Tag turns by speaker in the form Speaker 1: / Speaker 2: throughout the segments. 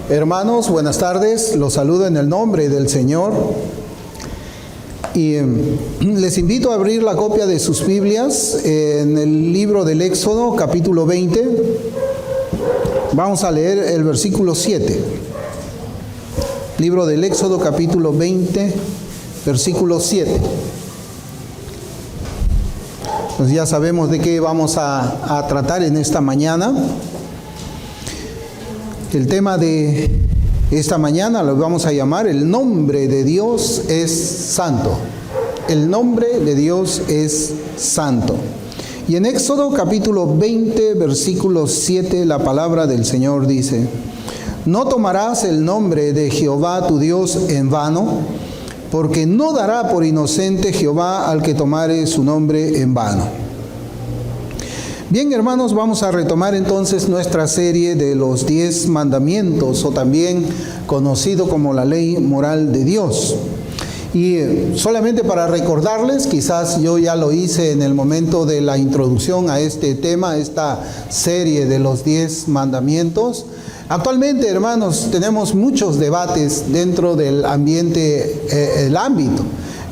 Speaker 1: Hermanos, buenas tardes. Los saludo en el nombre del Señor. Y les invito a abrir la copia de sus Biblias en el libro del Éxodo, capítulo 20. Vamos a leer el versículo 7. Libro del Éxodo, capítulo 20, versículo 7. Pues ya sabemos de qué vamos a tratar en esta mañana. El tema de esta mañana lo vamos a llamar el nombre de Dios es santo. El nombre de Dios es santo. Y en Éxodo capítulo 20, versículo 7, la palabra del Señor dice: No tomarás el nombre de Jehová tu Dios en vano, porque no dará por inocente Jehová al que tomare su nombre en vano. Bien, hermanos, vamos a retomar entonces nuestra serie de los 10 mandamientos, o también conocido como la ley moral de Dios. Y solamente para recordarles, quizás yo ya lo hice en el momento de la introducción a este tema, esta serie de los 10 mandamientos. Actualmente, hermanos, tenemos muchos debates dentro del ambiente, el ámbito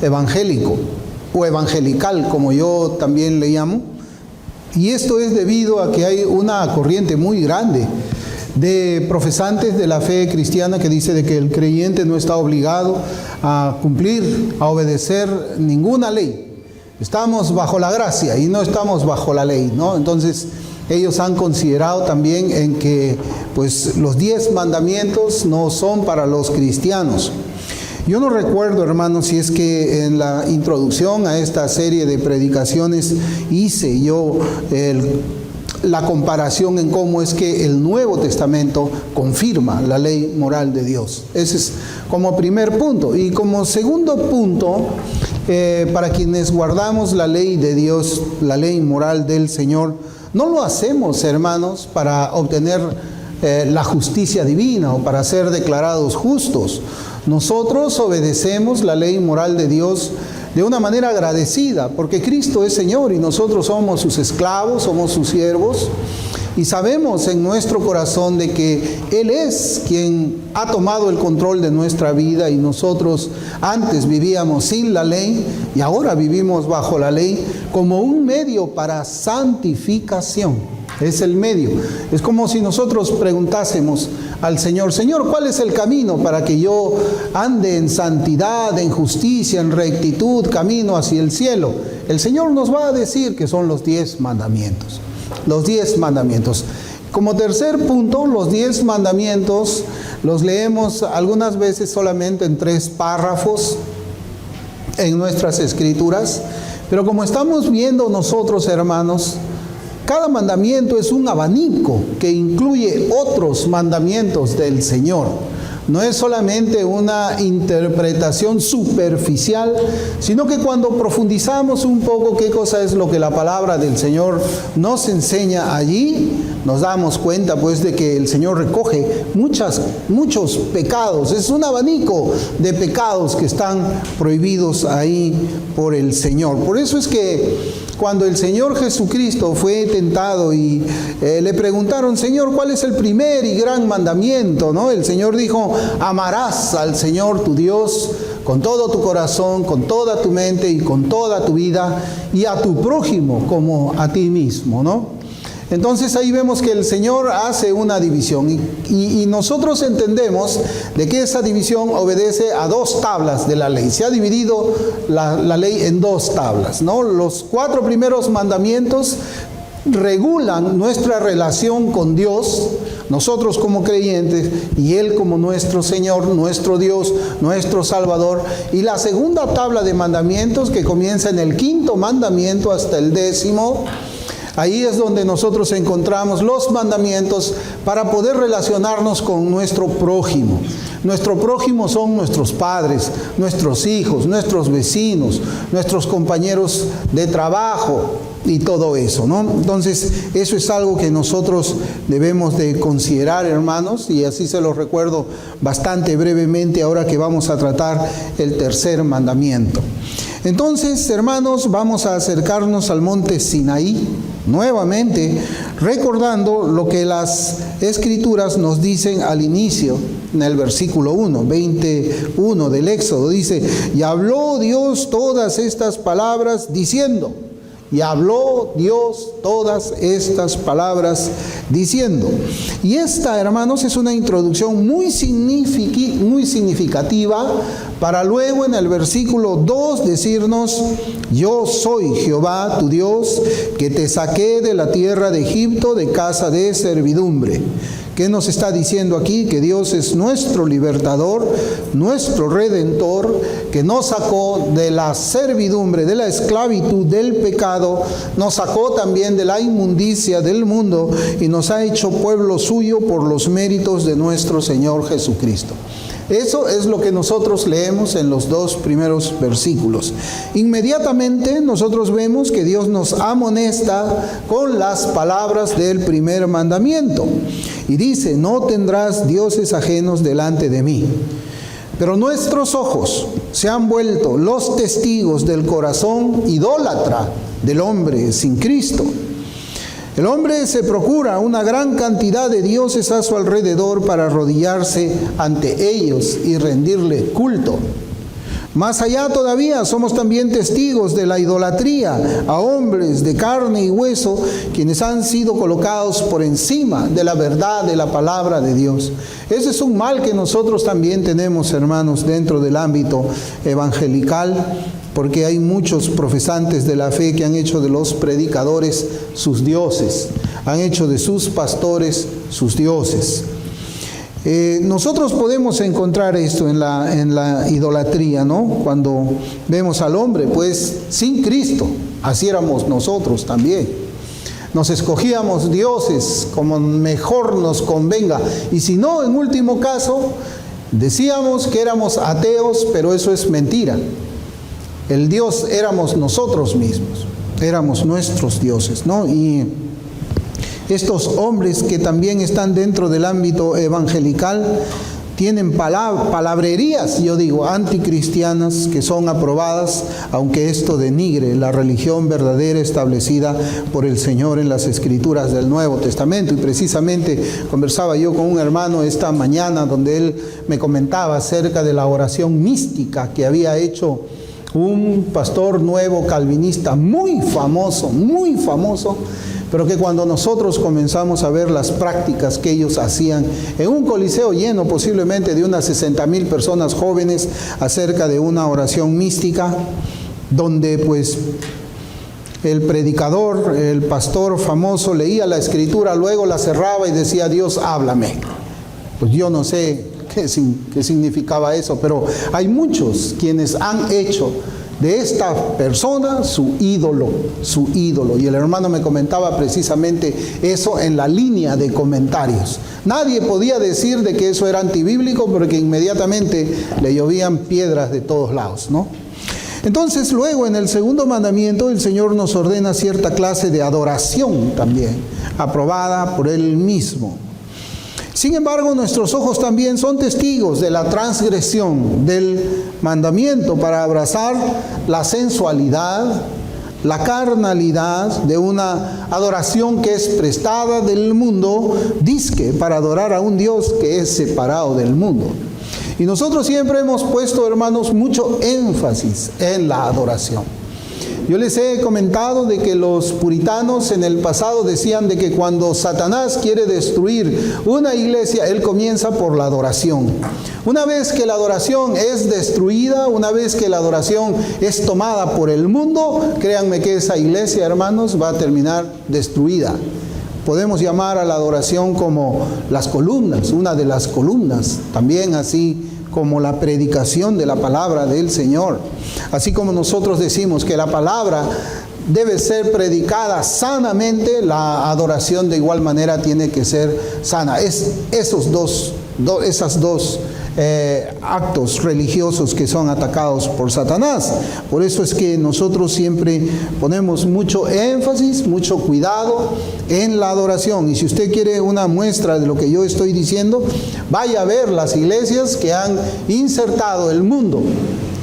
Speaker 1: evangélico o evangelical, como yo también le llamo. Y esto es debido a que hay una corriente muy grande de profesantes de la fe cristiana que dice de que el creyente no está obligado a cumplir, a obedecer ninguna ley. Estamos bajo la gracia y no estamos bajo la ley, ¿no? Entonces, ellos han considerado también en que pues los 10 mandamientos no son para los cristianos. Yo no recuerdo, hermanos, si es que en la introducción a esta serie de predicaciones hice yo la comparación en cómo es que el Nuevo Testamento confirma la ley moral de Dios. Ese es como primer punto. Y como segundo punto, para quienes guardamos la ley de Dios, la ley moral del Señor, no lo hacemos, hermanos, para obtener la justicia divina o para ser declarados justos. Nosotros obedecemos la ley moral de Dios de una manera agradecida, porque Cristo es Señor y nosotros somos sus esclavos, somos sus siervos, y sabemos en nuestro corazón de que Él es quien ha tomado el control de nuestra vida, y nosotros antes vivíamos sin la ley y ahora vivimos bajo la ley como un medio para santificación. Es el medio. Es como si nosotros preguntásemos al Señor: Señor, ¿cuál es el camino para que yo ande en santidad, en justicia, en rectitud, camino hacia el cielo? El Señor nos va a decir que son los 10 mandamientos. Los 10 mandamientos. Como tercer punto, los 10 mandamientos los leemos algunas veces solamente en 3 párrafos en nuestras escrituras. Pero como estamos viendo nosotros, hermanos, cada mandamiento es un abanico que incluye otros mandamientos del Señor. No es solamente una interpretación superficial, sino que cuando profundizamos un poco qué cosa es lo que la palabra del Señor nos enseña allí, nos damos cuenta pues de que el Señor recoge muchos pecados. Es un abanico de pecados que están prohibidos ahí por el Señor. Por eso es que cuando el Señor Jesucristo fue tentado y le preguntaron: Señor, ¿cuál es el primer y gran mandamiento? ¿No? El Señor dijo: amarás al Señor tu Dios con todo tu corazón, con toda tu mente y con toda tu vida, y a tu prójimo como a ti mismo, ¿no? Entonces ahí vemos que el Señor hace una división y nosotros entendemos de que esa división obedece a 2 tablas de la ley. Se ha dividido la ley en 2 tablas, ¿no? Los 4 primeros mandamientos regulan nuestra relación con Dios, nosotros como creyentes, y Él como nuestro Señor, nuestro Dios, nuestro Salvador. Y la segunda tabla de mandamientos, que comienza en el 5º mandamiento hasta el 10º, ahí es donde nosotros encontramos los mandamientos para poder relacionarnos con nuestro prójimo. Nuestro prójimo son nuestros padres, nuestros hijos, nuestros vecinos, nuestros compañeros de trabajo y todo eso, ¿no? Entonces, eso es algo que nosotros debemos de considerar, hermanos, y así se los recuerdo bastante brevemente ahora que vamos a tratar el tercer mandamiento. Entonces, hermanos, vamos a acercarnos al monte Sinaí. nuevamente recordando lo que las Escrituras nos dicen al inicio, en el versículo 21 del Éxodo, dice: y habló Dios todas estas palabras diciendo. Y habló Dios todas estas palabras diciendo. Y esta, hermanos, es una introducción muy significativa para luego en el versículo 2 decirnos: yo soy Jehová tu Dios, que te saqué de la tierra de Egipto, de casa de servidumbre. ¿Qué nos está diciendo aquí? Que Dios es nuestro libertador, nuestro redentor, que nos sacó de la servidumbre, de la esclavitud, del pecado, nos sacó también de la inmundicia del mundo y nos ha hecho pueblo suyo por los méritos de nuestro Señor Jesucristo. Eso es lo que nosotros leemos en los 2 primeros versículos. Inmediatamente nosotros vemos que Dios nos amonesta con las palabras del primer mandamiento. Y dice: no tendrás dioses ajenos delante de mí. Pero nuestros ojos se han vuelto los testigos del corazón idólatra del hombre sin Cristo. El hombre se procura una gran cantidad de dioses a su alrededor para arrodillarse ante ellos y rendirle culto. Más allá todavía, somos también testigos de la idolatría a hombres de carne y hueso, quienes han sido colocados por encima de la verdad de la palabra de Dios. Ese es un mal que nosotros también tenemos, hermanos, dentro del ámbito evangelical, porque hay muchos profesantes de la fe que han hecho de los predicadores sus dioses, han hecho de sus pastores sus dioses. Nosotros podemos encontrar esto en la idolatría, ¿no? Cuando vemos al hombre, pues sin Cristo, así éramos nosotros también. Nos escogíamos dioses como mejor nos convenga, y si no, en último caso, decíamos que éramos ateos, pero eso es mentira. El Dios éramos nosotros mismos, éramos nuestros dioses, ¿no? Y estos hombres que también están dentro del ámbito evangelical tienen palabrerías, yo digo, anticristianas, que son aprobadas, aunque esto denigre la religión verdadera establecida por el Señor en las Escrituras del Nuevo Testamento. Y precisamente conversaba yo con un hermano esta mañana donde él me comentaba acerca de la oración mística que había hecho un pastor nuevo calvinista muy famoso, pero que cuando nosotros comenzamos a ver las prácticas que ellos hacían en un coliseo lleno posiblemente de unas 60,000 personas jóvenes acerca de una oración mística, donde pues el predicador, el pastor famoso leía la escritura, luego la cerraba y decía: Dios, háblame. Pues yo no sé qué significaba eso, pero hay muchos quienes han hecho de esta persona su ídolo. Y el hermano me comentaba precisamente eso en la línea de comentarios. Nadie podía decir de que eso era antibíblico porque inmediatamente le llovían piedras de todos lados, ¿no? Entonces, luego en el segundo mandamiento, el Señor nos ordena cierta clase de adoración también, aprobada por Él mismo. Sin embargo, nuestros ojos también son testigos de la transgresión del mandamiento para abrazar la sensualidad, la carnalidad de una adoración que es prestada del mundo, dizque para adorar a un Dios que es separado del mundo. Y nosotros siempre hemos puesto, hermanos, mucho énfasis en la adoración. Yo les he comentado de que los puritanos en el pasado decían de que cuando Satanás quiere destruir una iglesia, él comienza por la adoración. Una vez que la adoración es destruida, una vez que la adoración es tomada por el mundo, créanme que esa iglesia, hermanos, va a terminar destruida. Podemos llamar a la adoración como las columnas, una de las columnas, también así como la predicación de la palabra del Señor. Así como nosotros decimos que la palabra debe ser predicada sanamente, la adoración de igual manera tiene que ser sana. Esas dos actos religiosos que son atacados por Satanás. Por eso es que nosotros siempre ponemos mucho énfasis, mucho cuidado en la adoración. Y si usted quiere una muestra de lo que yo estoy diciendo, vaya a ver las iglesias que han insertado el mundo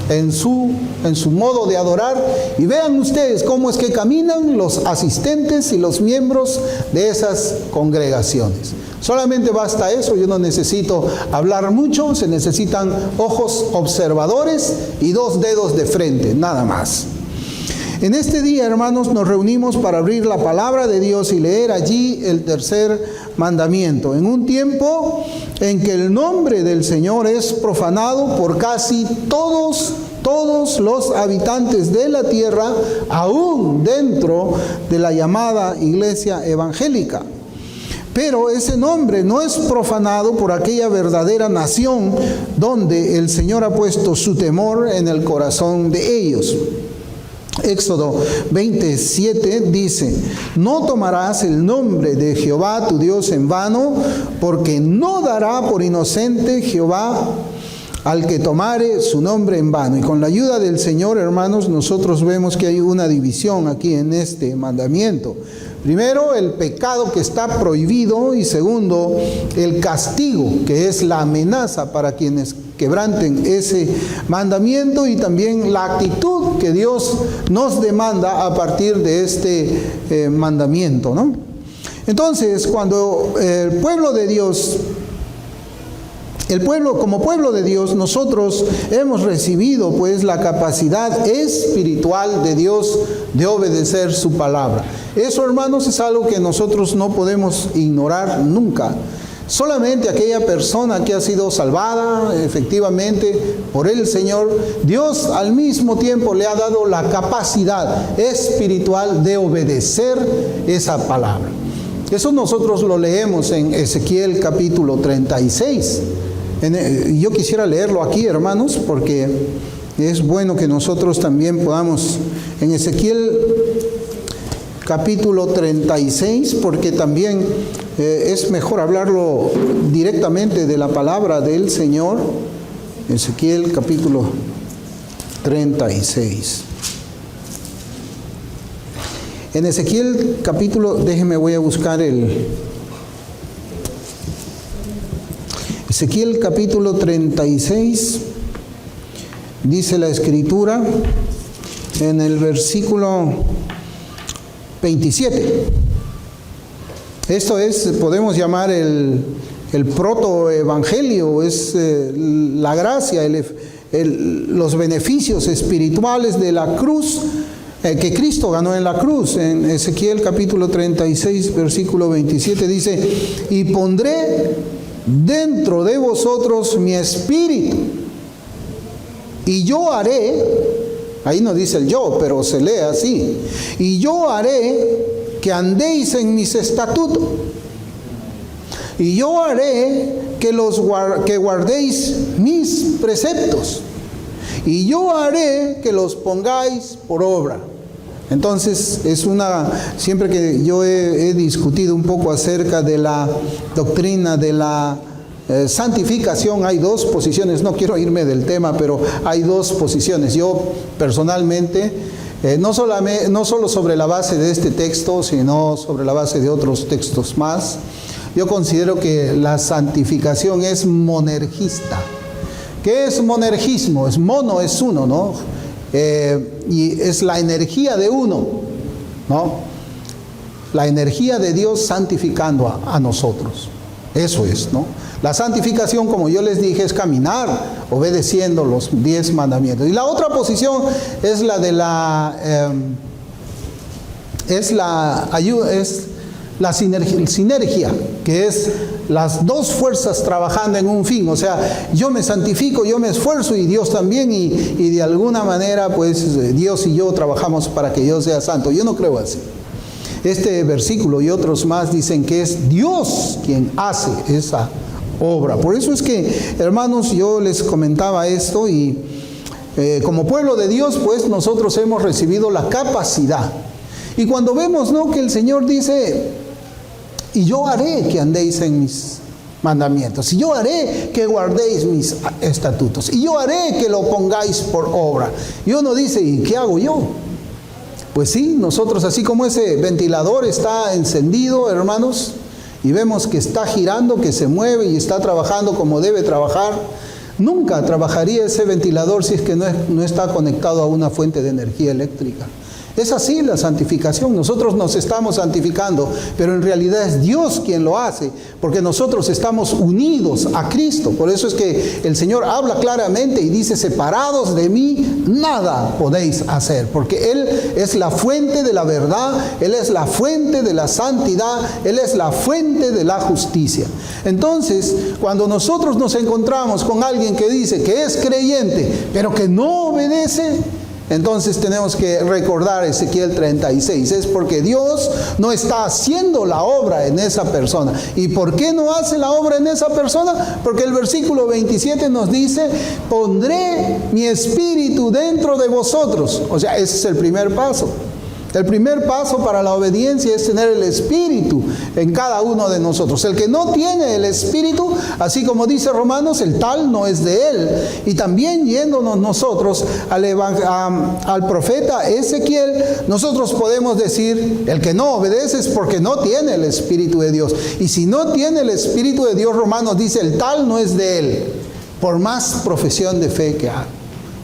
Speaker 1: en su modo de adorar, y vean ustedes cómo es que caminan los asistentes y los miembros de esas congregaciones. Solamente basta eso, yo no necesito hablar mucho, se necesitan ojos observadores y 2 dedos de frente, nada más. En este día, hermanos, nos reunimos para abrir la palabra de Dios y leer allí el 3er mandamiento, en un tiempo en que el nombre del Señor es profanado por casi todos los habitantes de la tierra, aún dentro de la llamada iglesia evangélica. Pero ese nombre no es profanado por aquella verdadera nación donde el Señor ha puesto su temor en el corazón de ellos. Éxodo 27 dice: no tomarás el nombre de Jehová tu Dios en vano, porque no dará por inocente Jehová al que tomare su nombre en vano. Y con la ayuda del Señor, hermanos, nosotros vemos que hay una división aquí en este mandamiento. Primero, el pecado que está prohibido, y segundo, el castigo, que es la amenaza para quienes quebranten ese mandamiento, y también la actitud que Dios nos demanda a partir de este mandamiento, ¿no? Entonces, cuando el pueblo de Dios, como pueblo de Dios, nosotros hemos recibido pues la capacidad espiritual de Dios de obedecer su palabra. Eso, hermanos, es algo que nosotros no podemos ignorar nunca. Solamente aquella persona que ha sido salvada efectivamente por el Señor, Dios al mismo tiempo le ha dado la capacidad espiritual de obedecer esa palabra. Eso nosotros lo leemos en Ezequiel capítulo 36. Yo quisiera leerlo aquí, hermanos, porque es bueno que nosotros también podamos, en Ezequiel capítulo 36, porque también es mejor hablarlo directamente de la palabra del Señor. Ezequiel capítulo 36. En Ezequiel capítulo, déjenme, voy a buscar Ezequiel capítulo 36, dice la Escritura en el versículo 27. Esto es, podemos llamar el protoevangelio, es la gracia, los beneficios espirituales de la cruz que Cristo ganó en la cruz. En Ezequiel capítulo 36, versículo 27 dice: y pondré dentro de vosotros mi espíritu, y yo haré, ahí no dice el yo, pero se lee así, y yo haré que andéis en mis estatutos, y yo haré que guardéis mis preceptos, y yo haré que los pongáis por obra. Entonces, siempre que yo he discutido un poco acerca de la doctrina de la santificación, hay 2 posiciones, no quiero irme del tema, pero hay 2 posiciones. Yo personalmente, no solo sobre la base de este texto, sino sobre la base de otros textos más, yo considero que la santificación es monergista. ¿Qué es monergismo? Mono es uno, ¿no? Y es la energía de uno, ¿no? La energía de Dios santificando a nosotros. Eso es, ¿no? La santificación, como yo les dije, es caminar obedeciendo los 10 mandamientos. Y la otra posición es la de la sinergia, que es las 2 fuerzas trabajando en un fin. O sea, yo me santifico, yo me esfuerzo, y Dios también, y de alguna manera pues Dios y yo trabajamos para que yo sea santo. Yo no creo así. Este versículo y otros más dicen que es Dios quien hace esa obra. Por eso es que, hermanos, yo les comentaba esto, y como pueblo de Dios, pues nosotros hemos recibido la capacidad. Y cuando vemos, ¿no?, que el Señor dice: y yo haré que andéis en mis mandamientos, y yo haré que guardéis mis estatutos, y yo haré que lo pongáis por obra. Y uno dice: ¿y qué hago yo? Pues sí, nosotros, así como ese ventilador está encendido, hermanos, y vemos que está girando, que se mueve y está trabajando como debe trabajar, Nunca trabajaría ese ventilador si es que no está conectado a una fuente de energía eléctrica. Es así la santificación. Nosotros nos estamos santificando, pero en realidad es Dios quien lo hace, porque nosotros estamos unidos a Cristo. Por eso es que el Señor habla claramente y dice: separados de mí, nada podéis hacer, porque Él es la fuente de la verdad, Él es la fuente de la santidad, Él es la fuente de la justicia. Entonces, cuando nosotros nos encontramos con alguien que dice que es creyente, pero que no obedece, entonces tenemos que recordar Ezequiel 36. Es porque Dios no está haciendo la obra en esa persona. ¿Y por qué no hace la obra en esa persona? Porque el versículo 27 nos dice: pondré mi espíritu dentro de vosotros. O sea, ese es el primer paso. El primer paso para la obediencia es tener el Espíritu en cada uno de nosotros. El que no tiene el Espíritu, así como dice Romanos, el tal no es de él. Y también yéndonos nosotros al profeta Ezequiel, nosotros podemos decir: el que no obedece es porque no tiene el Espíritu de Dios. Y si no tiene el Espíritu de Dios, Romanos dice: el tal no es de él, por más profesión de fe que haga.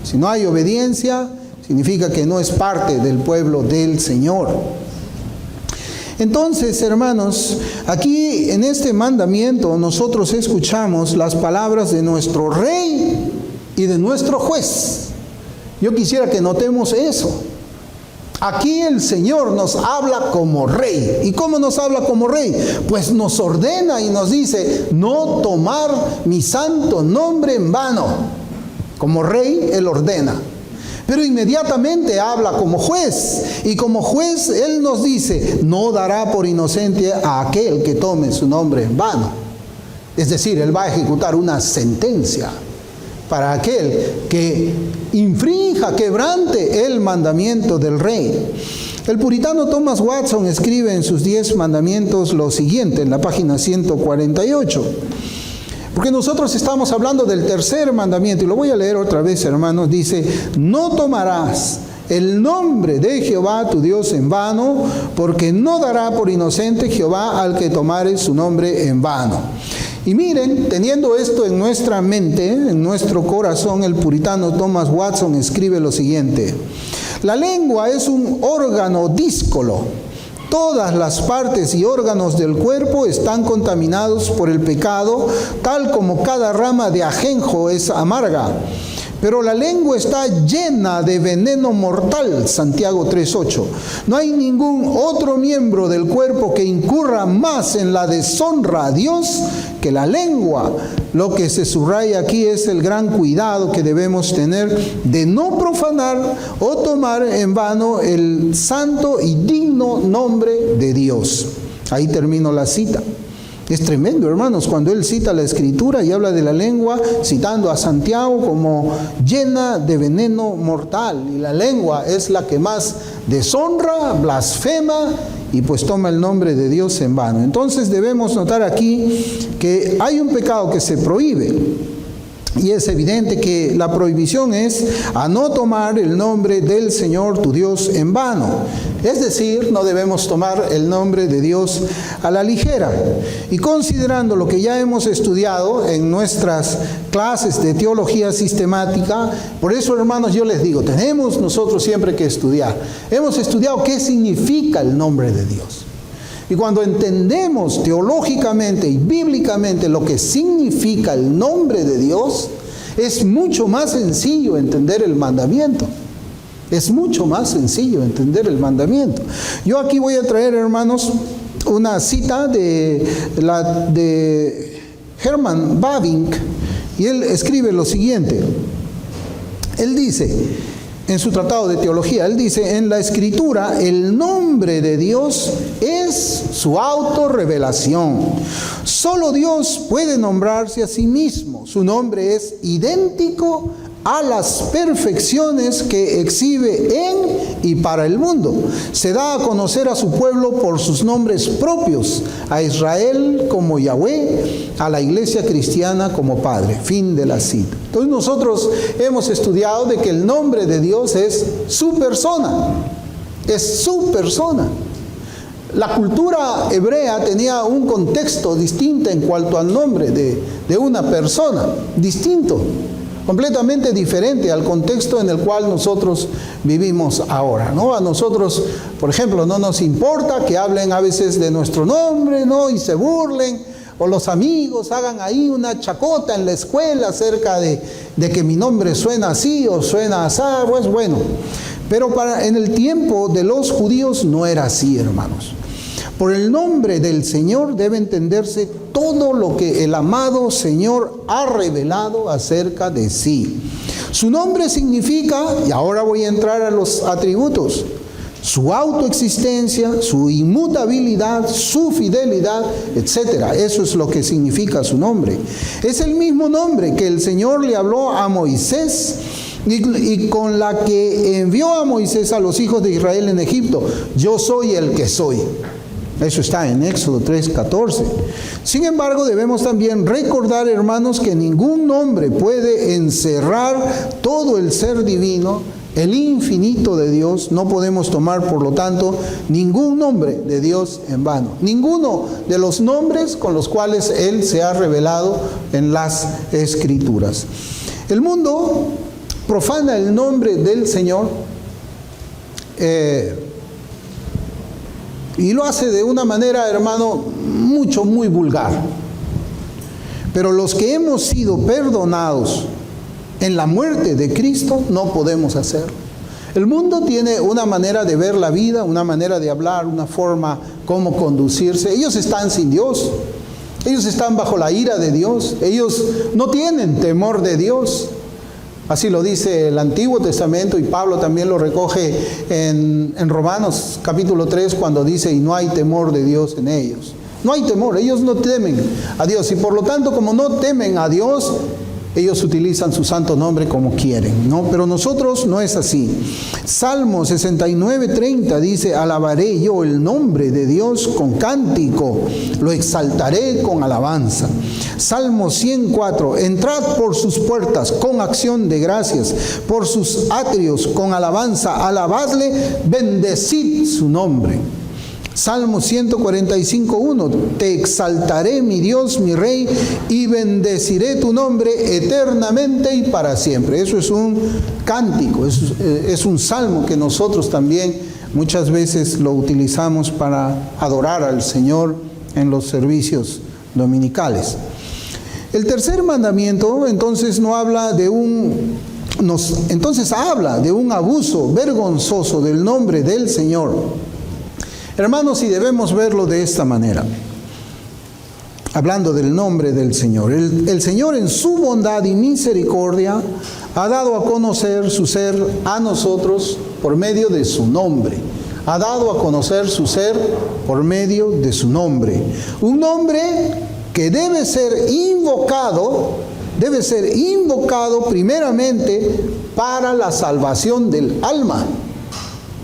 Speaker 1: Si no hay obediencia, significa que no es parte del pueblo del Señor. Entonces, hermanos, aquí en este mandamiento nosotros escuchamos las palabras de nuestro rey y de nuestro juez. Yo quisiera que notemos eso. Aquí el Señor nos habla como rey. ¿Y cómo nos habla como rey? Pues nos ordena y nos dice: no tomar mi santo nombre en vano. Como rey, Él ordena. Pero inmediatamente habla como juez. Y como juez, Él nos dice: no dará por inocente a aquel que tome su nombre en vano. Es decir, Él va a ejecutar una sentencia para aquel que infrinja, quebrante el mandamiento del rey. El puritano Thomas Watson escribe en sus 10 mandamientos lo siguiente, en la página 148. Porque nosotros estamos hablando del tercer mandamiento, y lo voy a leer otra vez, hermanos. Dice: no tomarás el nombre de Jehová tu Dios en vano, porque no dará por inocente Jehová al que tomare su nombre en vano. Y miren, teniendo esto en nuestra mente, en nuestro corazón, el puritano Thomas Watson escribe lo siguiente: la lengua es un órgano díscolo. Todas las partes y órganos del cuerpo están contaminados por el pecado, tal como cada rama de ajenjo es amarga. Pero la lengua está llena de veneno mortal, Santiago 3:8. No hay ningún otro miembro del cuerpo que incurra más en la deshonra a Dios que la lengua. Lo que se subraya aquí es el gran cuidado que debemos tener de no profanar o tomar en vano el santo y digno nombre de Dios. Ahí termino la cita. Es tremendo, hermanos, cuando él cita la Escritura y habla de la lengua, citando a Santiago como llena de veneno mortal. Y la lengua es la que más deshonra, blasfema y pues toma el nombre de Dios en vano. Entonces debemos notar aquí que hay un pecado que se prohíbe. Y es evidente que la prohibición es a no tomar el nombre del Señor tu Dios en vano. Es decir, no debemos tomar el nombre de Dios a la ligera. Y considerando lo que ya hemos estudiado en nuestras clases de teología sistemática, por eso, hermanos, yo les digo, tenemos nosotros siempre que estudiar. Hemos estudiado qué significa el nombre de Dios. Y cuando entendemos teológicamente y bíblicamente lo que significa el nombre de Dios, es mucho más sencillo entender el mandamiento. Es mucho más sencillo entender el mandamiento. Yo aquí voy a traer, hermanos, una cita de Herman Bavinck, y él escribe lo siguiente. Él dice, en su tratado de teología, él dice: en la Escritura el nombre de Dios es su autorrevelación. Solo Dios puede nombrarse a sí mismo. Su nombre es idéntico a las perfecciones que exhibe en y para el mundo. Se da a conocer a su pueblo por sus nombres propios, a Israel como Yahweh, a la iglesia cristiana como Padre. Fin de la cita. Entonces nosotros hemos estudiado de que el nombre de Dios es su persona. Es su persona. La cultura hebrea tenía un contexto distinto en cuanto al nombre de una persona, distinto, completamente diferente al contexto en el cual nosotros vivimos ahora, ¿no? A nosotros, por ejemplo, no nos importa que hablen a veces de nuestro nombre, ¿no? Y se burlen, o los amigos hagan ahí una chacota en la escuela acerca de que mi nombre suena así o suena así, pues bueno. Pero en el tiempo de los judíos no era así, hermanos. Por el nombre del Señor debe entenderse todo lo que el amado Señor ha revelado acerca de sí. Su nombre significa, y ahora voy a entrar a los atributos, su autoexistencia, su inmutabilidad, su fidelidad, etc. Eso es lo que significa su nombre. Es el mismo nombre que el Señor le habló a Moisés y con la que envió a Moisés a los hijos de Israel en Egipto. Yo soy el que soy. Eso está en Éxodo 3:14. Sin embargo, debemos también recordar, hermanos, que ningún nombre puede encerrar todo el ser divino, el infinito de Dios. No podemos tomar, por lo tanto, ningún nombre de Dios en vano. Ninguno de los nombres con los cuales Él se ha revelado en las Escrituras. El mundo profana el nombre del Señor y lo hace de una manera, hermano, muy vulgar. Pero los que hemos sido perdonados en la muerte de Cristo, no podemos hacerlo. El mundo tiene una manera de ver la vida, una manera de hablar, una forma como conducirse. Ellos están sin Dios. Ellos están bajo la ira de Dios. Ellos no tienen temor de Dios. Así lo dice el Antiguo Testamento y Pablo también lo recoge en Romanos capítulo 3 cuando dice, y no hay temor de Dios en ellos. No hay temor, ellos no temen a Dios y por lo tanto como no temen a Dios, ellos utilizan su santo nombre como quieren, ¿no? Pero nosotros no es así. Salmo 69:30 dice, alabaré yo el nombre de Dios con cántico, lo exaltaré con alabanza. Salmo 104, entrad por sus puertas con acción de gracias, por sus atrios con alabanza, alabadle, bendecid su nombre. Salmo 145:1, te exaltaré, mi Dios, mi Rey, y bendeciré tu nombre eternamente y para siempre. Eso es un cántico, es un salmo que nosotros también muchas veces lo utilizamos para adorar al Señor en los servicios dominicales. El tercer mandamiento entonces habla de un abuso vergonzoso del nombre del Señor. Hermanos, y debemos verlo de esta manera, hablando del nombre del Señor. El Señor en su bondad y misericordia ha dado a conocer su ser a nosotros por medio de su nombre. Ha dado a conocer su ser por medio de su nombre. Un nombre que debe ser invocado primeramente para la salvación del alma.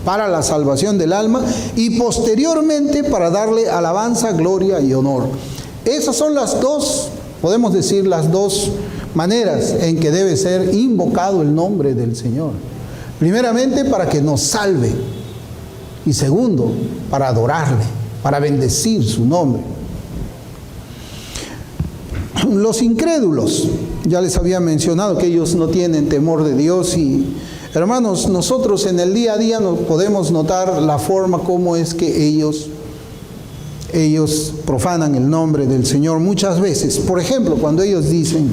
Speaker 1: Para la salvación del alma y posteriormente para darle alabanza, gloria y honor. Esas son las dos, podemos decir, las dos maneras en que debe ser invocado el nombre del Señor. Primeramente para que nos salve y segundo para adorarle, para bendecir su nombre. Los incrédulos, ya les había mencionado que ellos no tienen temor de Dios y hermanos, nosotros en el día a día podemos notar la forma como es que ellos profanan el nombre del Señor muchas veces. Por ejemplo, cuando ellos dicen,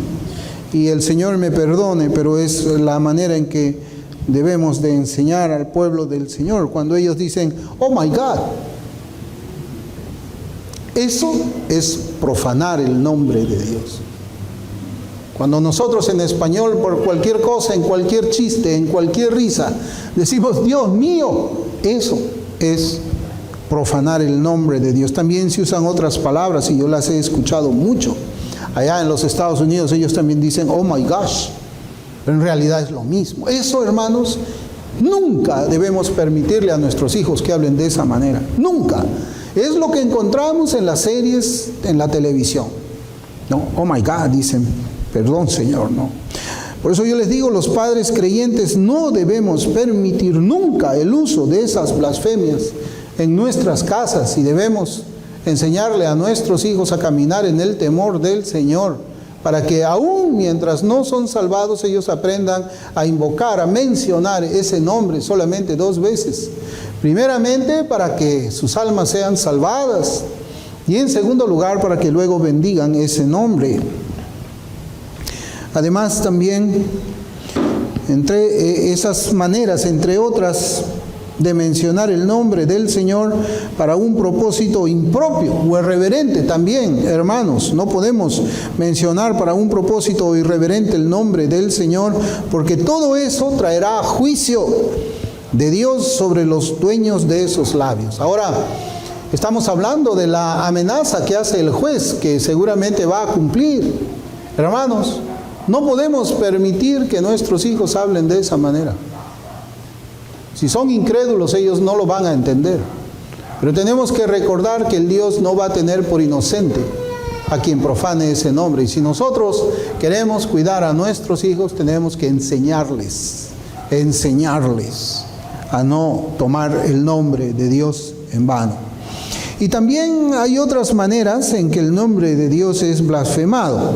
Speaker 1: y el Señor me perdone, pero es la manera en que debemos de enseñar al pueblo del Señor, cuando ellos dicen, oh my God. Eso es profanar el nombre de Dios. Cuando nosotros en español, por cualquier cosa, en cualquier chiste, en cualquier risa, decimos, Dios mío, eso es profanar el nombre de Dios. También se usan otras palabras y yo las he escuchado mucho. Allá en los Estados Unidos ellos también dicen, oh my gosh, pero en realidad es lo mismo. Eso, hermanos, nunca debemos permitirle a nuestros hijos que hablen de esa manera. Nunca. Es lo que encontramos en las series, en la televisión. No, oh my God, dicen. Perdón, Señor, no. Por eso yo les digo, los padres creyentes no debemos permitir nunca el uso de esas blasfemias en nuestras casas y debemos enseñarle a nuestros hijos a caminar en el temor del Señor, para que aún mientras no son salvados, ellos aprendan a invocar, a mencionar ese nombre solamente 2 veces. Primeramente, para que sus almas sean salvadas, y en segundo lugar, para que luego bendigan ese nombre. Además, también, entre esas maneras, entre otras, de mencionar el nombre del Señor para un propósito impropio o irreverente también, hermanos. No podemos mencionar para un propósito irreverente el nombre del Señor, porque todo eso traerá juicio de Dios sobre los dueños de esos labios. Ahora, estamos hablando de la amenaza que hace el juez, que seguramente va a cumplir. Hermanos, no podemos permitir que nuestros hijos hablen de esa manera. Si son incrédulos, ellos no lo van a entender. Pero tenemos que recordar que el Dios no va a tener por inocente a quien profane ese nombre. Y si nosotros queremos cuidar a nuestros hijos, tenemos que enseñarles a no tomar el nombre de Dios en vano. Y también hay otras maneras en que el nombre de Dios es blasfemado.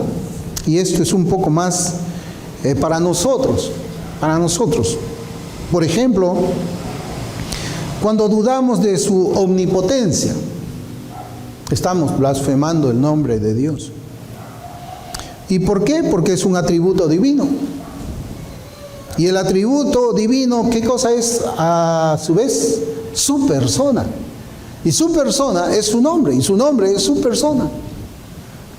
Speaker 1: Y esto es un poco más para nosotros. Por ejemplo, cuando dudamos de su omnipotencia, estamos blasfemando el nombre de Dios. ¿Y por qué? Porque es un atributo divino. Y el atributo divino, ¿qué cosa es? A su vez, su persona. Y su persona es su nombre, y su nombre es su persona.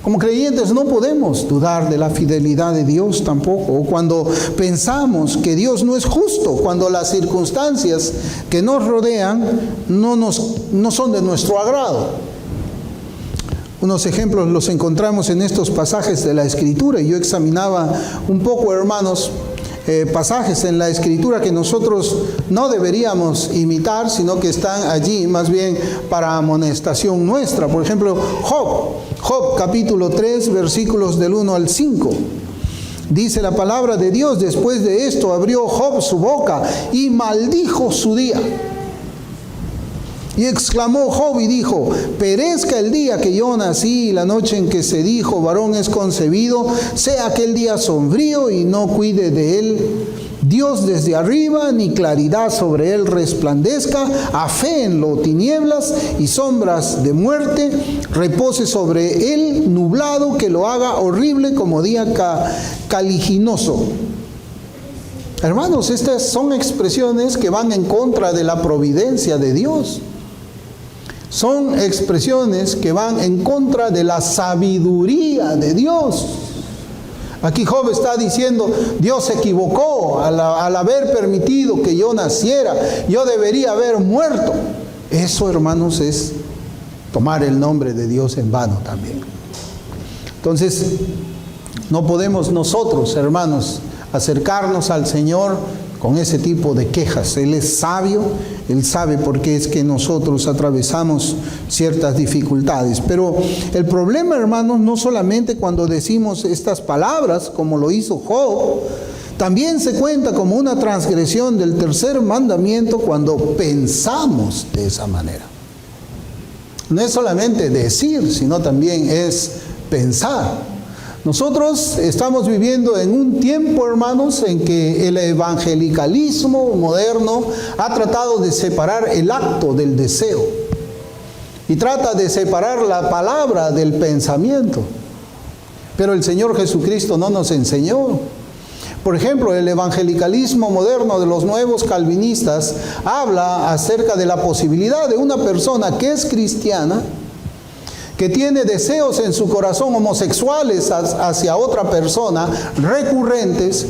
Speaker 1: Como creyentes no podemos dudar de la fidelidad de Dios tampoco. O cuando pensamos que Dios no es justo, cuando las circunstancias que nos rodean no son de nuestro agrado. Unos ejemplos los encontramos en estos pasajes de la Escritura. Y yo examinaba un poco, hermanos, pasajes en la Escritura que nosotros no deberíamos imitar, sino que están allí más bien para amonestación nuestra. Por ejemplo, Job capítulo 3, versículos del 1 al 5. Dice la palabra de Dios: después de esto abrió Job su boca y maldijo su día. Y exclamó Job y dijo: perezca el día que yo nací y la noche en que se dijo varón es concebido, sea aquel día sombrío y no cuide de él Dios desde arriba, ni claridad sobre él resplandezca, aféenlo tinieblas y sombras de muerte, repose sobre él nublado, que lo haga horrible como día caliginoso. Hermanos, estas son expresiones que van en contra de la providencia de Dios. Son expresiones que van en contra de la sabiduría de Dios. Aquí Job está diciendo: Dios se equivocó al haber permitido que yo naciera. Yo debería haber muerto. Eso, hermanos, es tomar el nombre de Dios en vano también. Entonces, no podemos nosotros, hermanos, acercarnos al Señor con ese tipo de quejas. Él es sabio, Él sabe por qué es que nosotros atravesamos ciertas dificultades. Pero el problema, hermanos, no solamente cuando decimos estas palabras, como lo hizo Job, también se cuenta como una transgresión del tercer mandamiento cuando pensamos de esa manera. No es solamente decir, sino también es pensar. Nosotros estamos viviendo en un tiempo, hermanos, en que el evangelicalismo moderno ha tratado de separar el acto del deseo y trata de separar la palabra del pensamiento. Pero el Señor Jesucristo no nos enseñó. Por ejemplo, el evangelicalismo moderno de los nuevos calvinistas habla acerca de la posibilidad de una persona que es cristiana, que tiene deseos en su corazón homosexuales hacia otra persona, recurrentes,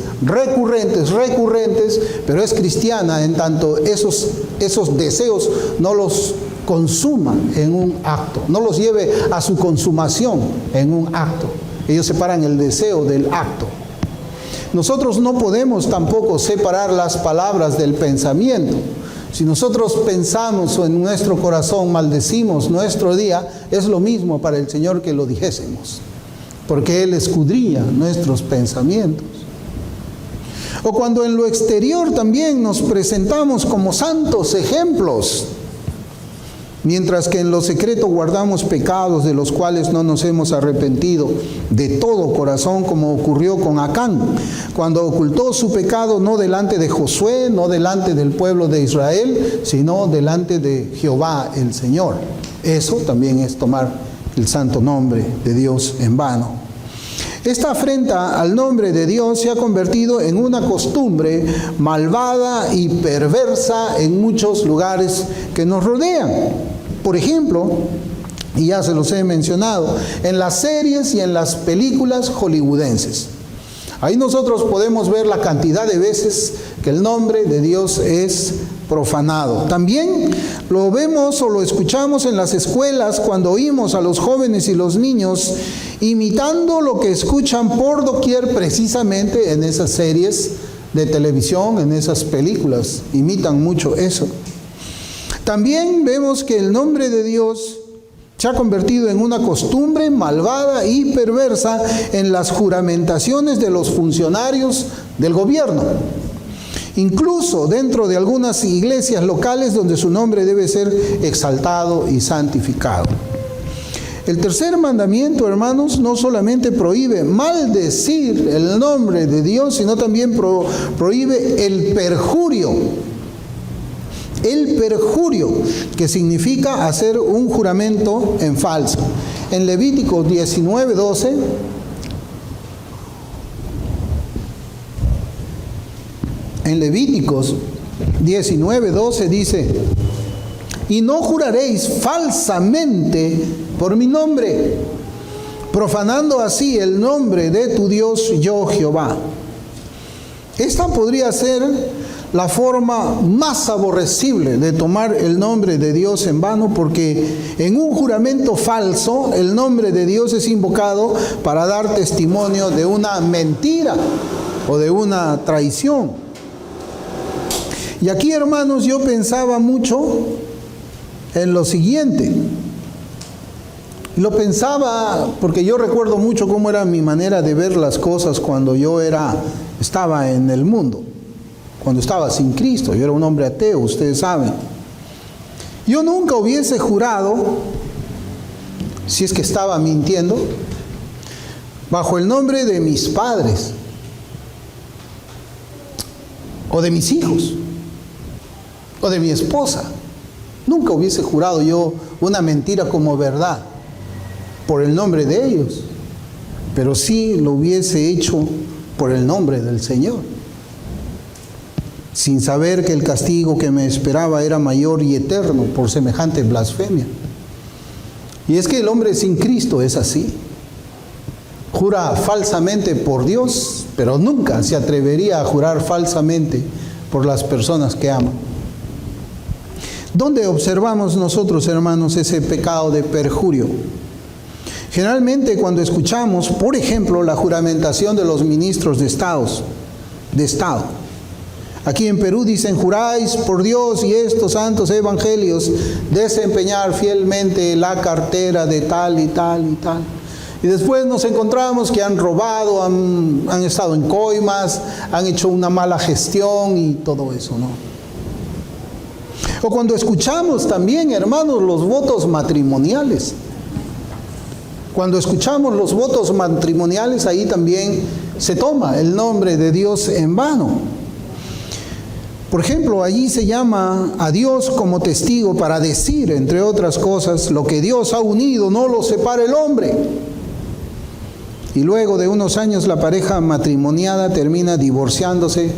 Speaker 1: pero es cristiana, en tanto esos deseos no los consuma en un acto, no los lleve a su consumación en un acto. Ellos separan el deseo del acto. Nosotros no podemos tampoco separar las palabras del pensamiento. Si nosotros pensamos o en nuestro corazón maldecimos nuestro día, es lo mismo para el Señor que lo dijésemos, porque Él escudriña nuestros pensamientos. O cuando en lo exterior también nos presentamos como santos ejemplos, mientras que en lo secreto guardamos pecados de los cuales no nos hemos arrepentido de todo corazón, como ocurrió con Acán, cuando ocultó su pecado no delante de Josué, no delante del pueblo de Israel, sino delante de Jehová el Señor. Eso también es tomar el santo nombre de Dios en vano. Esta afrenta al nombre de Dios se ha convertido en una costumbre malvada y perversa en muchos lugares que nos rodean. Por ejemplo, y ya se los he mencionado, en las series y en las películas hollywoodenses. Ahí nosotros podemos ver la cantidad de veces que el nombre de Dios es profanado. También lo vemos o lo escuchamos en las escuelas cuando oímos a los jóvenes y los niños imitando lo que escuchan por doquier, precisamente en esas series de televisión, en esas películas. Imitan mucho eso. También vemos que el nombre de Dios se ha convertido en una costumbre malvada y perversa en las juramentaciones de los funcionarios del gobierno. Incluso dentro de algunas iglesias locales donde su nombre debe ser exaltado y santificado. El tercer mandamiento, hermanos, no solamente prohíbe maldecir el nombre de Dios, sino también prohíbe el perjurio. El perjurio, que significa hacer un juramento en falso. En Levítico 19:12, en Levíticos 19:12 dice: y no juraréis falsamente por mi nombre, profanando así el nombre de tu Dios, yo Jehová. Esta podría ser la forma más aborrecible de tomar el nombre de Dios en vano, porque en un juramento falso el nombre de Dios es invocado para dar testimonio de una mentira o de una traición. Y aquí, hermanos, yo pensaba mucho en lo siguiente. Lo pensaba porque yo recuerdo mucho cómo era mi manera de ver las cosas cuando yo estaba en el mundo. Cuando estaba sin Cristo, yo era un hombre ateo, ustedes saben. Yo nunca hubiese jurado, si es que estaba mintiendo, bajo el nombre de mis padres, o de mis hijos, o de mi esposa. Nunca hubiese jurado yo una mentira como verdad, por el nombre de ellos, pero sí lo hubiese hecho por el nombre del Señor, sin saber que el castigo que me esperaba era mayor y eterno por semejante blasfemia. Y es que el hombre sin Cristo es así. Jura falsamente por Dios, pero nunca se atrevería a jurar falsamente por las personas que ama. ¿Dónde observamos nosotros, hermanos, ese pecado de perjurio? Generalmente cuando escuchamos, por ejemplo, la juramentación de los ministros de Estado. Aquí en Perú dicen: juráis por Dios y estos santos evangelios desempeñar fielmente la cartera de tal y tal y tal. Y después nos encontramos que han robado, han estado en coimas, han hecho una mala gestión y todo eso, ¿no? O cuando escuchamos también, hermanos, los votos matrimoniales. Cuando escuchamos los votos matrimoniales, ahí también se toma el nombre de Dios en vano. Por ejemplo, allí se llama a Dios como testigo para decir, entre otras cosas, lo que Dios ha unido, no lo separe el hombre. Y luego de unos años la pareja matrimoniada termina divorciándose,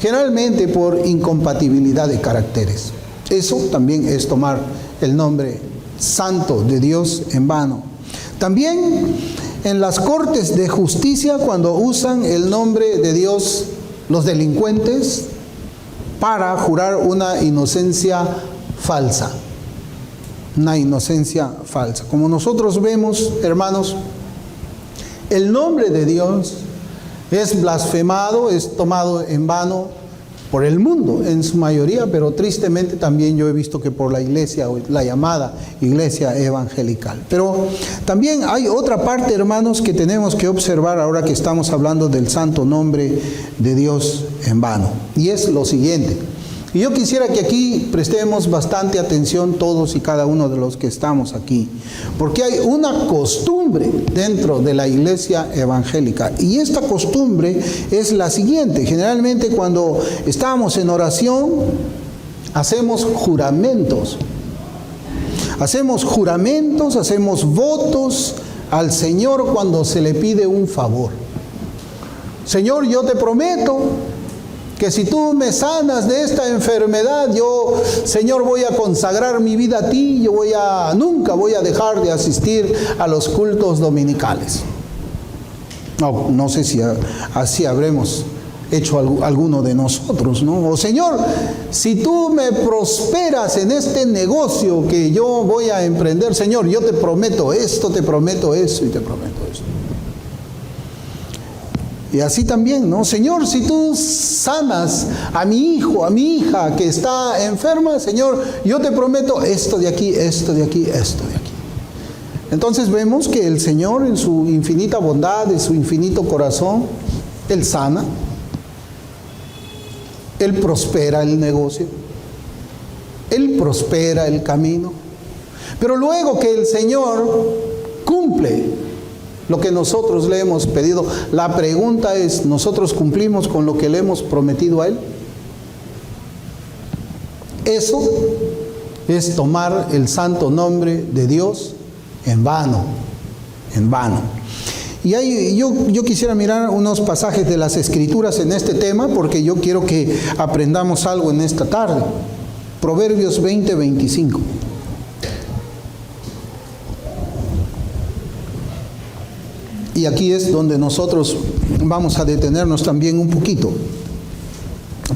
Speaker 1: generalmente por incompatibilidad de caracteres. Eso también es tomar el nombre santo de Dios en vano. También en las cortes de justicia, cuando usan el nombre de Dios los delincuentes para jurar una inocencia falsa. Una inocencia falsa. Como nosotros vemos, hermanos, el nombre de Dios es blasfemado, es tomado en vano por el mundo en su mayoría, pero tristemente también yo he visto que por la iglesia, la llamada iglesia evangelical. Pero también hay otra parte, hermanos, que tenemos que observar ahora que estamos hablando del santo nombre de Dios en vano. Y es lo siguiente: Y yo quisiera que aquí prestemos bastante atención todos y cada uno de los que estamos aquí, porque hay una costumbre dentro de la iglesia evangélica, y esta costumbre es la siguiente: generalmente cuando estamos en oración hacemos juramentos, hacemos votos al Señor cuando se le pide un favor. Señor, yo te prometo que si tú me sanas de esta enfermedad, yo, Señor, voy a consagrar mi vida a ti, nunca voy a dejar de asistir a los cultos dominicales. No sé si así habremos hecho alguno de nosotros, ¿no? O Señor, si tú me prosperas en este negocio que yo voy a emprender, Señor, yo te prometo esto, te prometo eso y te prometo esto. Y así también, ¿no? Señor, si tú sanas a mi hijo, a mi hija que está enferma, Señor, yo te prometo esto de aquí, esto de aquí, esto de aquí. Entonces vemos que el Señor, en su infinita bondad, en su infinito corazón, Él sana, Él prospera el negocio, Él prospera el camino. Pero luego que el Señor cumple lo que nosotros le hemos pedido, la pregunta es: ¿nosotros cumplimos con lo que le hemos prometido a Él? Eso es tomar el santo nombre de Dios en vano, en vano. Y ahí yo quisiera mirar unos pasajes de las Escrituras en este tema, porque yo quiero que aprendamos algo en esta tarde. Proverbios 20:25. Y aquí es donde nosotros vamos a detenernos también un poquito.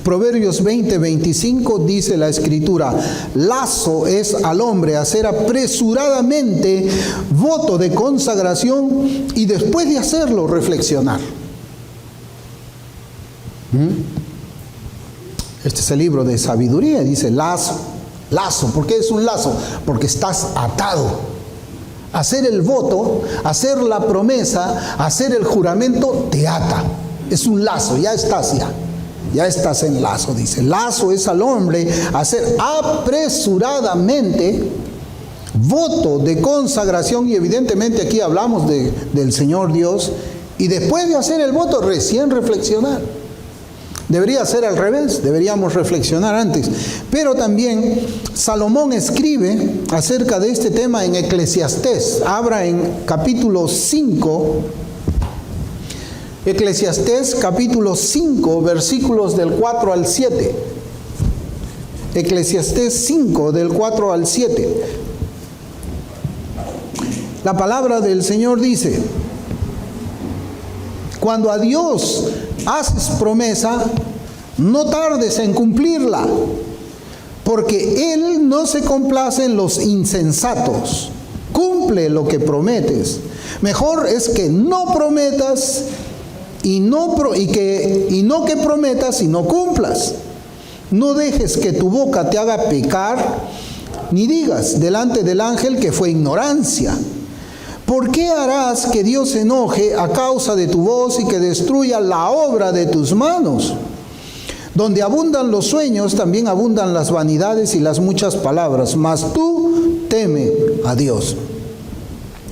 Speaker 1: Proverbios 20:25 dice la Escritura: lazo es al hombre hacer apresuradamente voto de consagración y después de hacerlo reflexionar. Este es el libro de sabiduría, dice lazo. Lazo, ¿por qué es un lazo? Porque estás atado. Hacer el voto, hacer la promesa, hacer el juramento te ata. Es un lazo, ya estás en lazo, dice. Lazo es al hombre hacer apresuradamente voto de consagración, y evidentemente aquí hablamos del Señor Dios, y después de hacer el voto recién reflexionar. Debería ser al revés, deberíamos reflexionar antes. Pero también Salomón escribe acerca de este tema en Eclesiastés. Abra en capítulo 5, Eclesiastés capítulo 5, versículos del 4 al 7. Eclesiastés 5, del 4 al 7. La palabra del Señor dice: cuando a Dios haces promesa, no tardes en cumplirla, porque Él no se complace en los insensatos. Cumple lo que prometes. Mejor es que no prometas y no que prometas y no cumplas. No dejes que tu boca te haga pecar, ni digas delante del ángel que fue ignorancia. ¿Por qué harás que Dios se enoje a causa de tu voz y que destruya la obra de tus manos? Donde abundan los sueños, también abundan las vanidades y las muchas palabras, mas tú teme a Dios.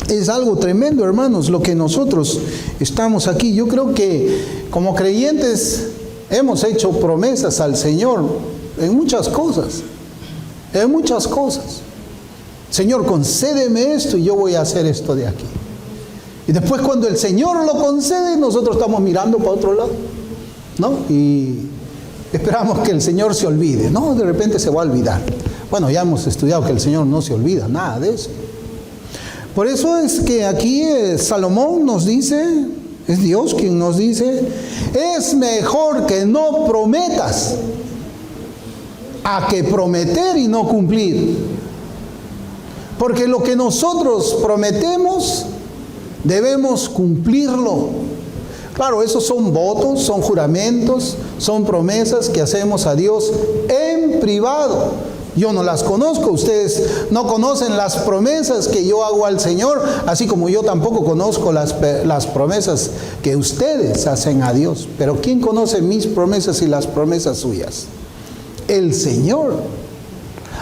Speaker 1: Es algo tremendo, hermanos, lo que nosotros estamos aquí. Yo creo que como creyentes hemos hecho promesas al Señor en muchas cosas, en muchas cosas. Señor, concédeme esto y yo voy a hacer esto de aquí. Y después cuando el Señor lo concede, nosotros estamos mirando para otro lado, ¿no? Y esperamos que el Señor se olvide. No, de repente se va a olvidar. Bueno, ya hemos estudiado que el Señor no se olvida nada de eso. Por eso es que aquí Salomón nos dice, es Dios quien nos dice: es mejor que no prometas a que prometer y no cumplir. Porque lo que nosotros prometemos, debemos cumplirlo. Claro, esos son votos, son juramentos, son promesas que hacemos a Dios en privado. Yo no las conozco, ustedes no conocen las promesas que yo hago al Señor, así como yo tampoco conozco las promesas que ustedes hacen a Dios. Pero ¿quién conoce mis promesas y las promesas suyas? el Señor.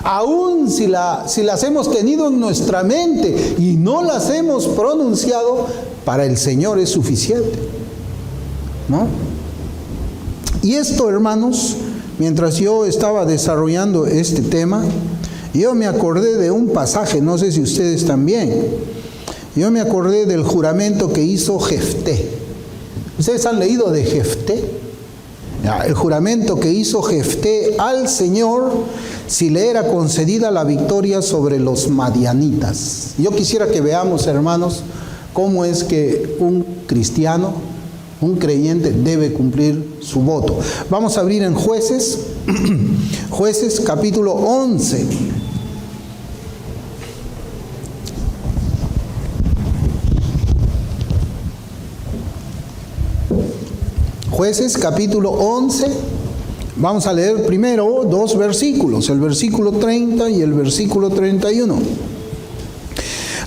Speaker 1: Aún si las hemos tenido en nuestra mente y no las hemos pronunciado, para el Señor es suficiente, ¿no? Y esto, hermanos, mientras yo estaba desarrollando este tema, yo me acordé de un pasaje, no sé si ustedes también. Yo me acordé del juramento que hizo Jefté. ¿Ustedes han leído de Jefté? El juramento que hizo Jefté al Señor si le era concedida la victoria sobre los madianitas. Yo quisiera que veamos, hermanos, cómo es que un cristiano, un creyente, debe cumplir su voto. Vamos a abrir en Jueces, Jueces capítulo 11. Jueces capítulo 11, vamos a leer primero dos versículos, el versículo 30 y el versículo 31.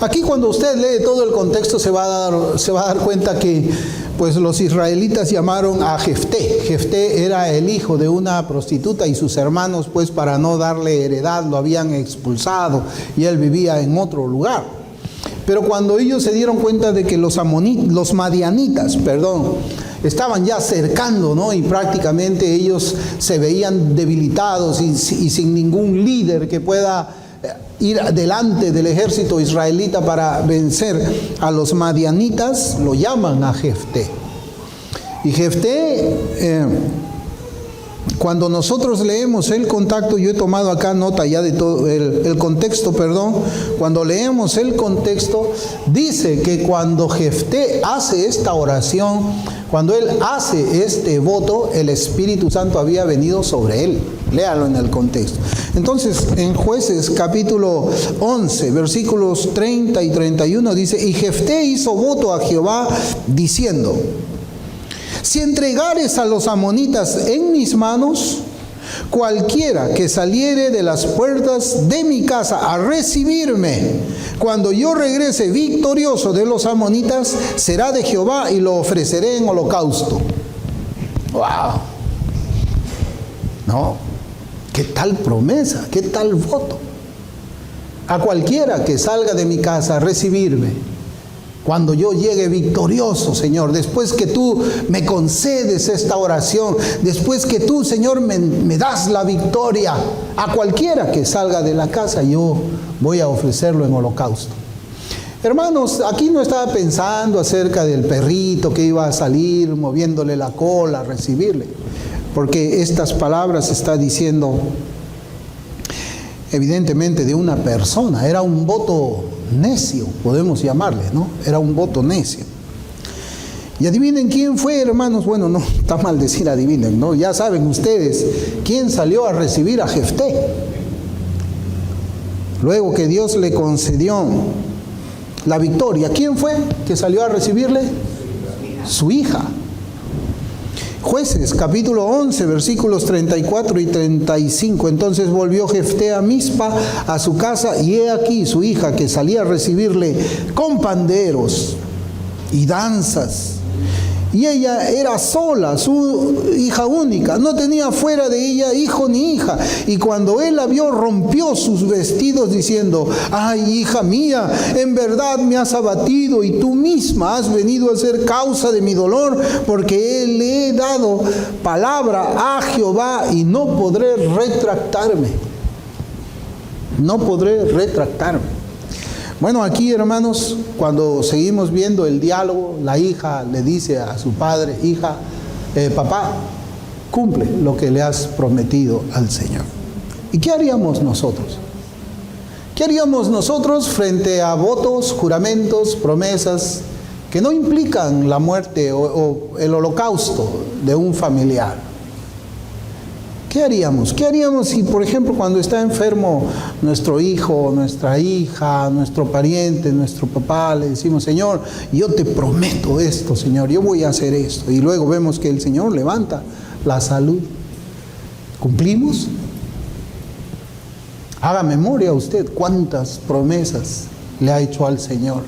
Speaker 1: Aquí cuando usted lee todo el contexto se va a dar cuenta que pues los israelitas llamaron a Jefté. Jefté era el hijo de una prostituta y sus hermanos, pues para no darle heredad, lo habían expulsado y él vivía en otro lugar. Pero cuando ellos se dieron cuenta de que los madianitas, estaban ya cercando, ¿no? Y prácticamente ellos se veían debilitados y sin ningún líder que pueda ir delante del ejército israelita para vencer a los madianitas, lo llaman a Jefté. Y Jefté, cuando nosotros leemos el contacto, yo he tomado acá nota ya de todo el contexto, cuando leemos el contexto, dice que cuando Jefté hace esta oración, cuando él hace este voto, el Espíritu Santo había venido sobre él. Léalo en el contexto. Entonces, en Jueces capítulo 11, versículos 30 y 31 dice: y Jefté hizo voto a Jehová diciendo: si entregares a los amonitas en mis manos, cualquiera que saliere de las puertas de mi casa a recibirme, cuando yo regrese victorioso de los amonitas, será de Jehová y lo ofreceré en holocausto. ¡Wow! No, ¿qué tal promesa? ¿Qué tal voto? A cualquiera que salga de mi casa a recibirme, cuando yo llegue victorioso, Señor, después que tú me concedes esta oración, después que tú, Señor, me das la victoria, a cualquiera que salga de la casa, yo voy a ofrecerlo en holocausto. Hermanos, aquí no estaba pensando acerca del perrito que iba a salir moviéndole la cola a recibirle, porque estas palabras está diciendo evidentemente de una persona. Era un voto necio, podemos llamarle, ¿no? Era un voto necio. Y adivinen quién fue, hermanos. Bueno, no está mal decir adivinen, ¿no? Ya saben ustedes quién salió a recibir a Jefté. Luego que Dios le concedió la victoria, ¿quién fue que salió a recibirle? Su hija. Jueces, capítulo 11, versículos 34 y 35. Entonces volvió Jefté a Mizpa, a su casa, y he aquí su hija que salía a recibirle con panderos y danzas. Y ella era sola, su hija única, no tenía fuera de ella hijo ni hija. Y cuando él la vio, rompió sus vestidos diciendo: ay, hija mía, en verdad me has abatido y tú misma has venido a ser causa de mi dolor, porque le he dado palabra a Jehová y no podré retractarme. No podré retractarme. Bueno, aquí, hermanos, cuando seguimos viendo el diálogo, la hija le dice a su padre: hija, papá, cumple lo que le has prometido al Señor. ¿Y qué haríamos nosotros? ¿Qué haríamos nosotros frente a votos, juramentos, promesas que no implican la muerte o el holocausto de un familiar? ¿Qué haríamos? ¿Qué haríamos si, por ejemplo, cuando está enfermo nuestro hijo, nuestra hija, nuestro pariente, nuestro papá, le decimos: Señor, yo te prometo esto, Señor, yo voy a hacer esto? Y luego vemos que el Señor levanta la salud. ¿Cumplimos? Haga memoria usted cuántas promesas le ha hecho al Señor.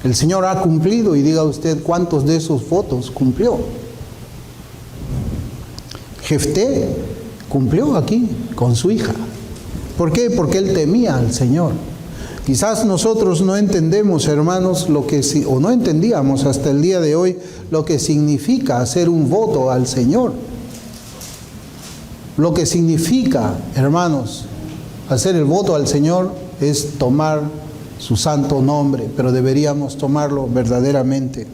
Speaker 1: El Señor ha cumplido, y diga usted cuántos de esos votos cumplió. Jefté cumplió aquí con su hija. ¿Por qué? Porque él temía al Señor. Quizás nosotros no entendemos, hermanos, o no entendíamos hasta el día de hoy lo que significa hacer un voto al Señor. Lo que significa, hermanos, hacer el voto al Señor es tomar su santo nombre, pero deberíamos tomarlo verdaderamente.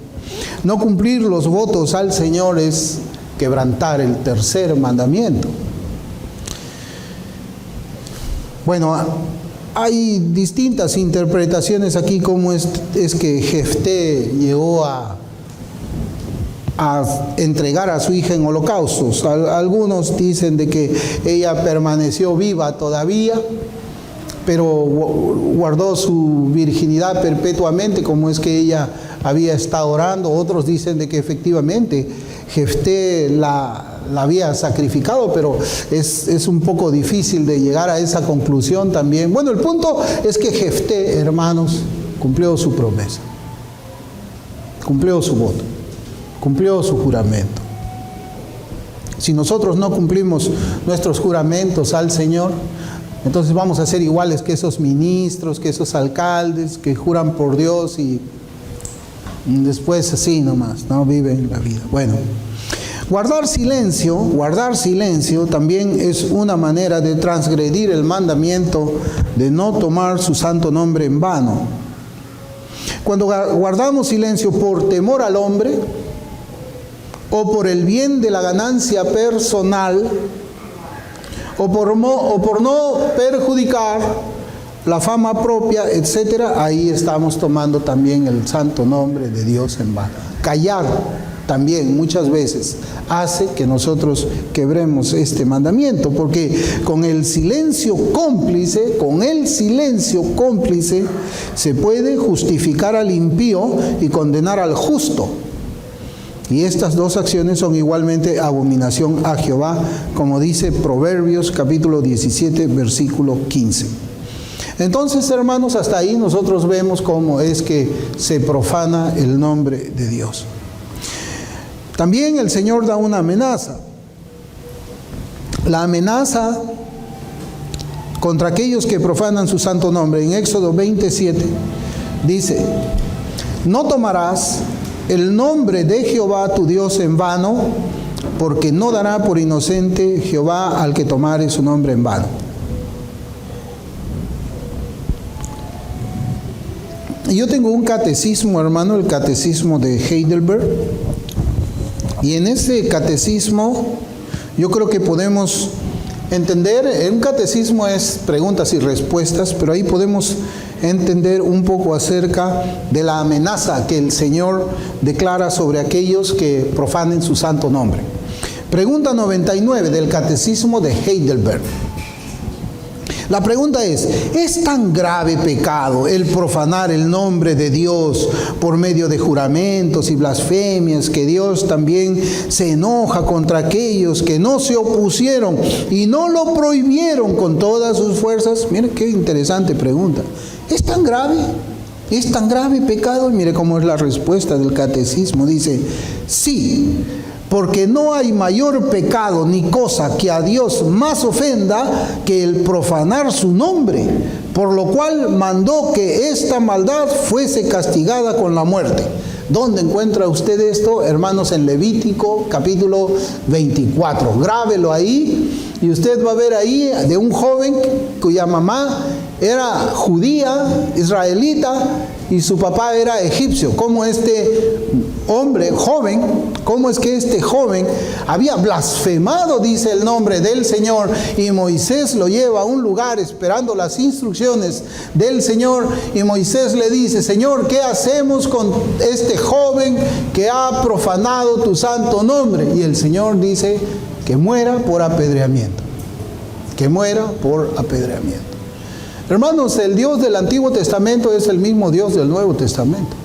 Speaker 1: No cumplir los votos al Señor es quebrantar el tercer mandamiento. Bueno, hay distintas interpretaciones aquí cómo es que Jefté llegó a entregar a su hija en holocaustos. Algunos dicen de que ella permaneció viva todavía, pero guardó su virginidad perpetuamente, como es que ella había estado orando. Otros dicen de que efectivamente Jefté la había sacrificado, pero es un poco difícil de llegar a esa conclusión también. Bueno, el punto es que Jefté, hermanos, cumplió su promesa, cumplió su voto, cumplió su juramento. Si nosotros no cumplimos nuestros juramentos al Señor, entonces vamos a ser iguales que esos ministros, que esos alcaldes que juran por Dios y después así nomás, no viven la vida. Bueno, guardar silencio también es una manera de transgredir el mandamiento de no tomar su santo nombre en vano. Cuando guardamos silencio por temor al hombre o por el bien de la ganancia personal, o por no perjudicar la fama propia, etcétera, ahí estamos tomando también el santo nombre de Dios en vano. Callar también muchas veces hace que nosotros quebremos este mandamiento, porque con el silencio cómplice se puede justificar al impío y condenar al justo. Y estas dos acciones son igualmente abominación a Jehová, como dice Proverbios capítulo 17, versículo 15. Entonces, hermanos, hasta ahí nosotros vemos cómo es que se profana el nombre de Dios. También el Señor da una amenaza. La amenaza contra aquellos que profanan su santo nombre. En Éxodo 27 dice: no tomarás el nombre de Jehová tu Dios en vano, porque no dará por inocente Jehová al que tomare su nombre en vano. Yo tengo un catecismo, hermano, el catecismo de Heidelberg, y en ese catecismo yo creo que podemos entender, un catecismo es preguntas y respuestas, pero ahí podemos entender un poco acerca de la amenaza que el Señor declara sobre aquellos que profanen su santo nombre. Pregunta 99 del Catecismo de Heidelberg. La pregunta ¿es tan grave pecado el profanar el nombre de Dios por medio de juramentos y blasfemias, que Dios también se enoja contra aquellos que no se opusieron y no lo prohibieron con todas sus fuerzas? Mire qué interesante pregunta. ¿Es tan grave? ¿Es tan grave pecado? Y mire cómo es la respuesta del catecismo. Dice: sí, porque no hay mayor pecado ni cosa que a Dios más ofenda que el profanar su nombre, por lo cual mandó que esta maldad fuese castigada con la muerte. ¿Dónde encuentra usted esto, hermanos? En Levítico capítulo 24. Grábelo ahí y usted va a ver ahí de un joven cuya mamá era judía, israelita, y su papá era egipcio. Cómo este hombre joven, cómo es que este joven había blasfemado, dice el nombre del Señor, y Moisés lo lleva a un lugar esperando las instrucciones del Señor, y Moisés le dice: Señor, ¿qué hacemos con este joven que ha profanado tu santo nombre? Y el Señor dice: que muera por apedreamiento, que muera por apedreamiento. Hermanos, el Dios del Antiguo Testamento es el mismo Dios del Nuevo Testamento.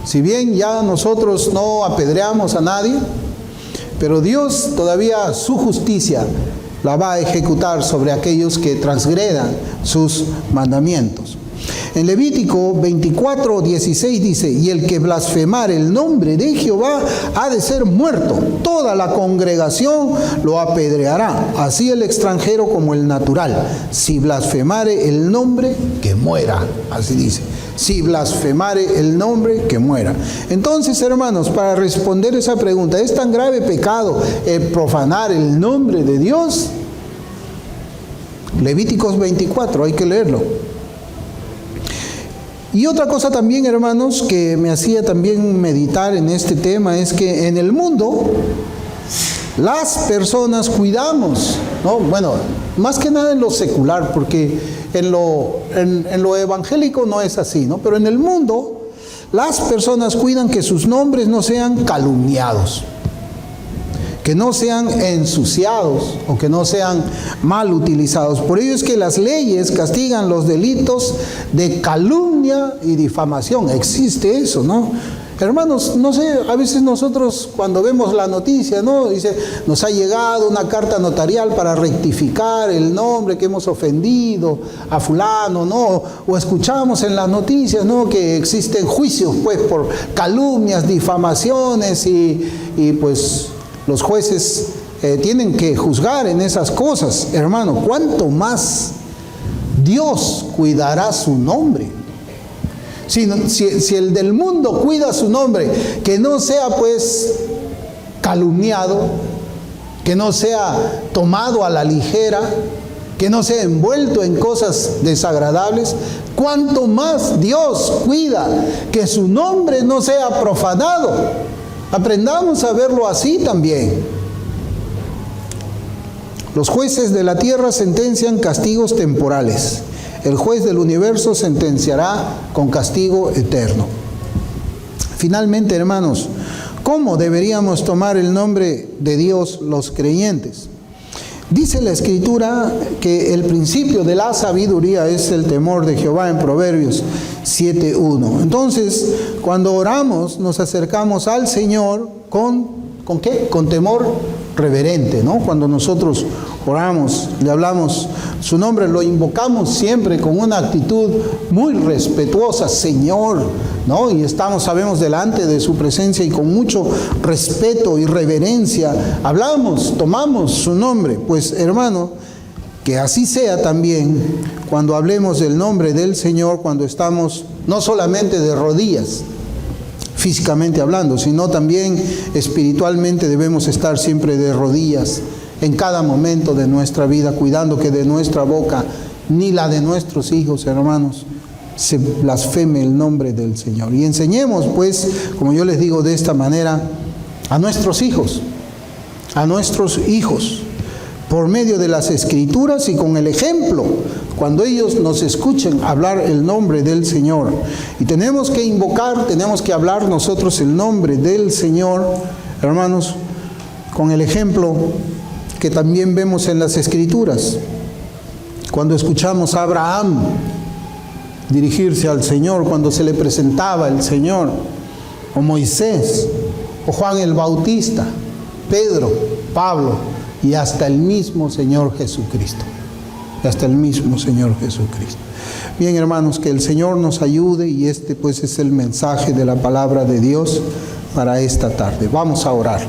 Speaker 1: Si bien ya nosotros no apedreamos a nadie, pero Dios todavía su justicia la va a ejecutar sobre aquellos que transgredan sus mandamientos. En Levítico 24:16 dice, y el que blasfemare el nombre de Jehová ha de ser muerto. Toda la congregación lo apedreará, así el extranjero como el natural. Si blasfemare el nombre, que muera. Así dice. Si blasfemare el nombre, que muera. Entonces, hermanos, para responder esa pregunta, ¿es tan grave pecado profanar el nombre de Dios? Levíticos 24, hay que leerlo. Y otra cosa también, hermanos, que me hacía también meditar en este tema es que en el mundo las personas cuidamos, ¿no? Bueno, más que nada en lo secular, porque en lo evangélico no es así, ¿no? Pero en el mundo las personas cuidan que sus nombres no sean calumniados, que no sean ensuciados o que no sean mal utilizados. Por ello es que las leyes castigan los delitos de calumnia y difamación. Existe eso, ¿no? Hermanos, no sé, a veces nosotros cuando vemos la noticia, ¿no? Dice, nos ha llegado una carta notarial para rectificar el nombre que hemos ofendido a fulano, ¿no? O escuchamos en las noticias, ¿no? Que existen juicios, pues, por calumnias, difamaciones y pues los jueces tienen que juzgar en esas cosas. Hermano, ¿cuánto más Dios cuidará su nombre? Si el del mundo cuida su nombre, que no sea pues calumniado, que no sea tomado a la ligera, que no sea envuelto en cosas desagradables, ¿cuánto más Dios cuida que su nombre no sea profanado? Aprendamos a verlo así también. Los jueces de la tierra sentencian castigos temporales. El juez del universo sentenciará con castigo eterno. Finalmente, hermanos, ¿cómo deberíamos tomar el nombre de Dios los creyentes? Dice la Escritura que el principio de la sabiduría es el temor de Jehová en Proverbios 7:1. Entonces, cuando oramos, nos acercamos al Señor ¿con qué? Con temor reverente, ¿no? Cuando nosotros oramos, le hablamos su nombre, lo invocamos siempre con una actitud muy respetuosa, Señor, ¿no? Y sabemos, delante de su presencia y con mucho respeto y reverencia, hablamos, tomamos su nombre. Pues, hermano, que así sea también cuando hablemos del nombre del Señor, cuando estamos no solamente de rodillas, físicamente hablando, sino también espiritualmente debemos estar siempre de rodillas en cada momento de nuestra vida, cuidando que de nuestra boca, ni la de nuestros hijos, hermanos, se blasfeme el nombre del Señor. Y enseñemos, pues, como yo les digo de esta manera, a nuestros hijos, por medio de las Escrituras y con el ejemplo, cuando ellos nos escuchen hablar el nombre del Señor. Y tenemos que invocar, tenemos que hablar nosotros el nombre del Señor, hermanos, con el ejemplo que también vemos en las Escrituras. Cuando escuchamos a Abraham dirigirse al Señor, cuando se le presentaba el Señor, o Moisés, o Juan el Bautista, Pedro, Pablo, y hasta el mismo Señor Jesucristo. Bien, hermanos, que el Señor nos ayude, y este pues es el mensaje de la palabra de Dios para esta tarde. Vamos a orar.